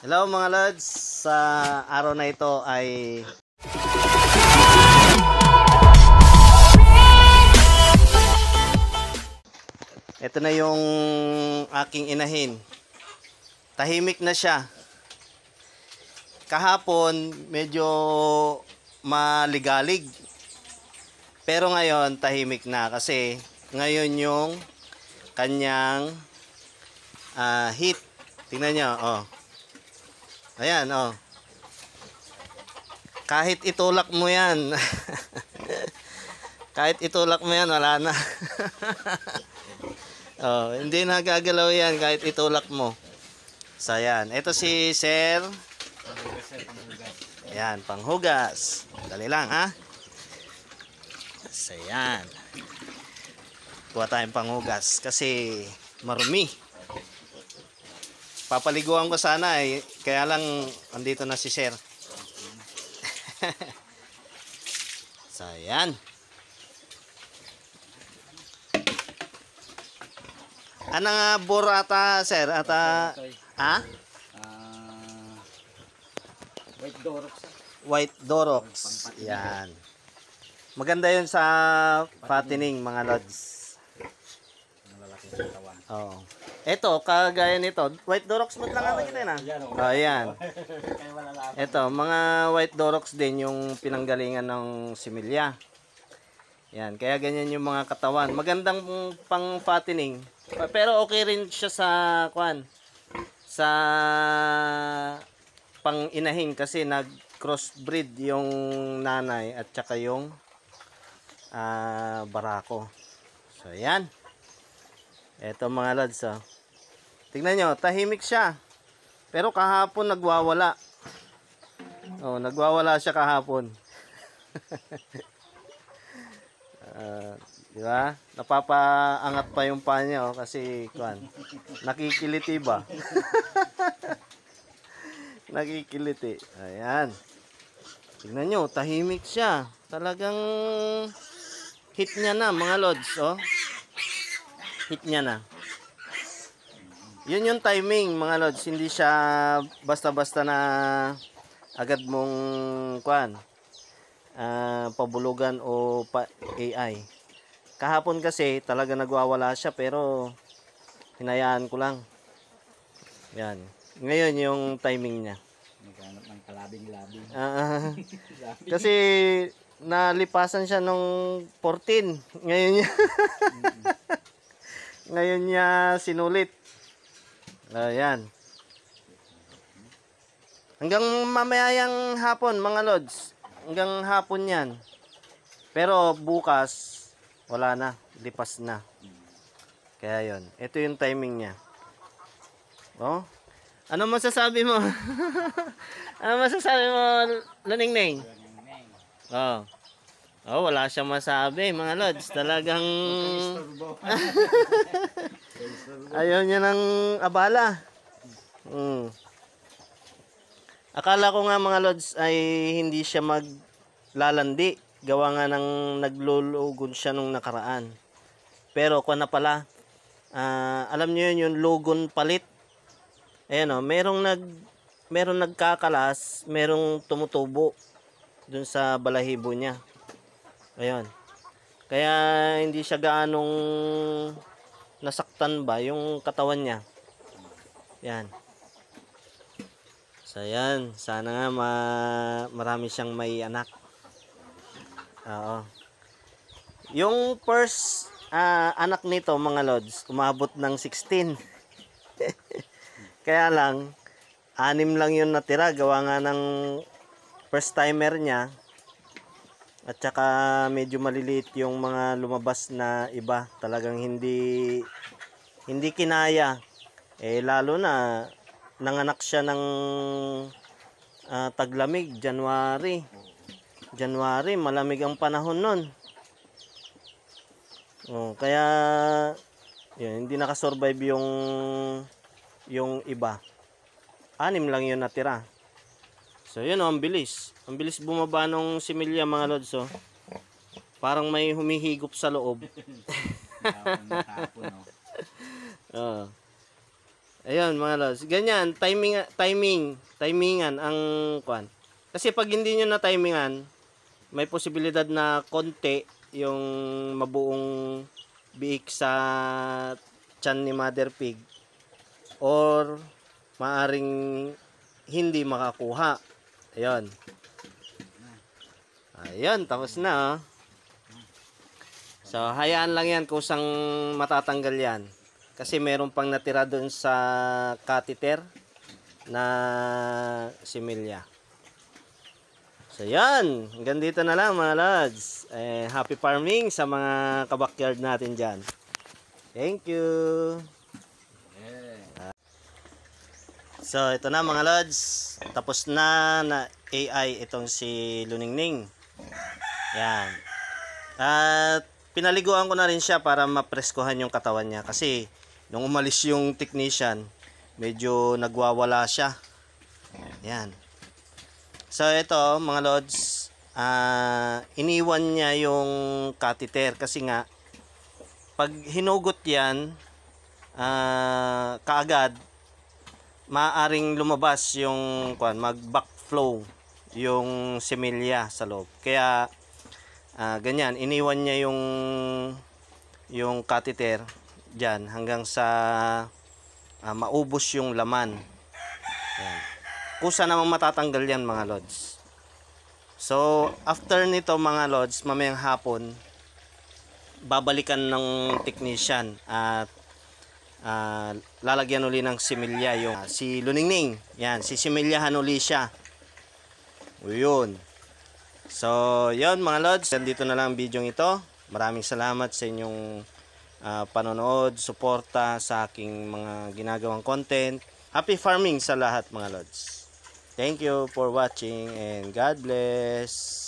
Hello mga lods, sa araw na ito ay ito na yung aking inahin. Tahimik na siya. Kahapon medyo maligalig. Pero ngayon tahimik na kasi ngayon yung kanyang heat. Tingnan nyo, oh. Ayan, oh. Kahit itulak mo yan. Kahit itulak mo yan, wala na. Oh, hindi na gagalaw yan kahit itulak mo. So, ayan. Ito si Sir. Ayan, panghugas. Dali lang, ha? So, ayan. Kuha tayong panghugas kasi marumi. Papaliguan ko sana eh, kaya lang andito na si Sir. So, ayan. Ano nga burata, Sir? Ata, ha? White Dorox. White Dorox. Yan. Maganda yun sa fattening, mga lods. Malalaki sa katawan. Oo. Ito, kagaya nito. White Dorox mo lang natin yun, ha? Oh, ayan. Ito, mga White Dorox din yung pinanggalingan ng similya. Yan, kaya ganyan yung mga katawan. Magandang pang fattening. Pero okay rin siya sa sa pang inahin kasi nag crossbreed yung nanay at saka yung barako. So yan. Eto mga lads, oh. Tingnan nyo, tahimik siya. Pero kahapon nagwawala. Oh, nagwawala siya kahapon. Di ba? Napapaangat pa yung paa niya, oh, kasi nakikiliti ba? Nakikiliti. Ayan. Tingnan nyo, tahimik siya. Talagang hit niya na, mga lods, oh. Hit niya na. Yun yung timing, mga lods. Hindi siya basta-basta na agad mong pabulugan o AI. Kahapon kasi talaga nagwawala siya pero hinayaan ko lang. Yan. Ngayon yung timing niya. Naghanap ng kalabing-labing. Kasi nalipasan siya nung 14. Ngayon niya ngayon niya sinulit. Ayan. Hanggang mamayang hapon, mga lods. Hanggang hapon yan. Pero bukas, wala na. Lipas na. Kaya yon. Ito yung timing niya. Oh? Ano masasabi mo? Ano masasabi mo, Laningning? Oh. Oh, wala siyang masabi, mga lods. Talagang ayaw niya ng abala. Akala ko nga, mga lods, ay hindi siya maglalandi. Gawa nga ng naglulugon siya nung nakaraan. Pero na pala. Alam niyo yun, yung lugon palit. Ayan o, merong nagkakalas, merong tumutubo dun sa balahibo niya. Ayun. Kaya hindi siya gaanong nasaktan ba yung katawan niya. Yan. So yan, sana nga marami siyang may anak. Oo. Yung first anak nito, mga lods, umabot ng 16. Kaya lang 6 lang yung natira, gawa nga ng first timer niya. At saka medyo maliliit yung mga lumabas na iba. Talagang hindi kinaya. Eh lalo na nanganak siya ng taglamig, January. January, malamig ang panahon nun. Oh, kaya yun, hindi nakasurvive yung iba. 6 lang yun natira. So yun, oh, ang bilis. Ang bilis bumaba nung similya, mga lods, oh. Parang may humihigop sa loob. Ayun mga lods. Ganyan, timingan ang kwan. Kasi pag hindi nyo na timingan, may posibilidad na konti yung mabuong biik sa tiyan ni mother pig or maaring hindi makakuha. Ayun. Ayun, tapos na. Oh. So, hayaan lang yan kusang matatanggal yan. Kasi meron pang natira doon sa catheter na similya. So, yan. Hanggang dito na lang mga lads. Happy farming sa mga kabakyard natin dyan. Thank you. So, ito na mga lads. Tapos na AI itong si Luningning. Yan. At pinaliguan ko na rin siya para mapreskohan yung katawan niya. Kasi nung umalis yung technician, medyo nagwawala siya. Yan. So ito mga lods, iniwan niya yung catheter kasi nga pag hinugot yan, kaagad maaring lumabas yung mag-backflow yung semilya sa loob. Kaya ganyan, iniwan niya yung catheter dyan hanggang sa maubos yung laman. Yan. Kusa namang matatanggal yan mga lods. So, after nito mga lods, mamayang hapon, babalikan ng technician at lalagyan uli ng similya yung si Luningning. Yan, si similyahan uli siya. O yun. So, yun mga lods, dito na lang ang video ito. Maraming salamat sa inyong panonood, suporta sa aking mga ginagawang content. Happy farming sa lahat mga lods. Thank you for watching and God bless.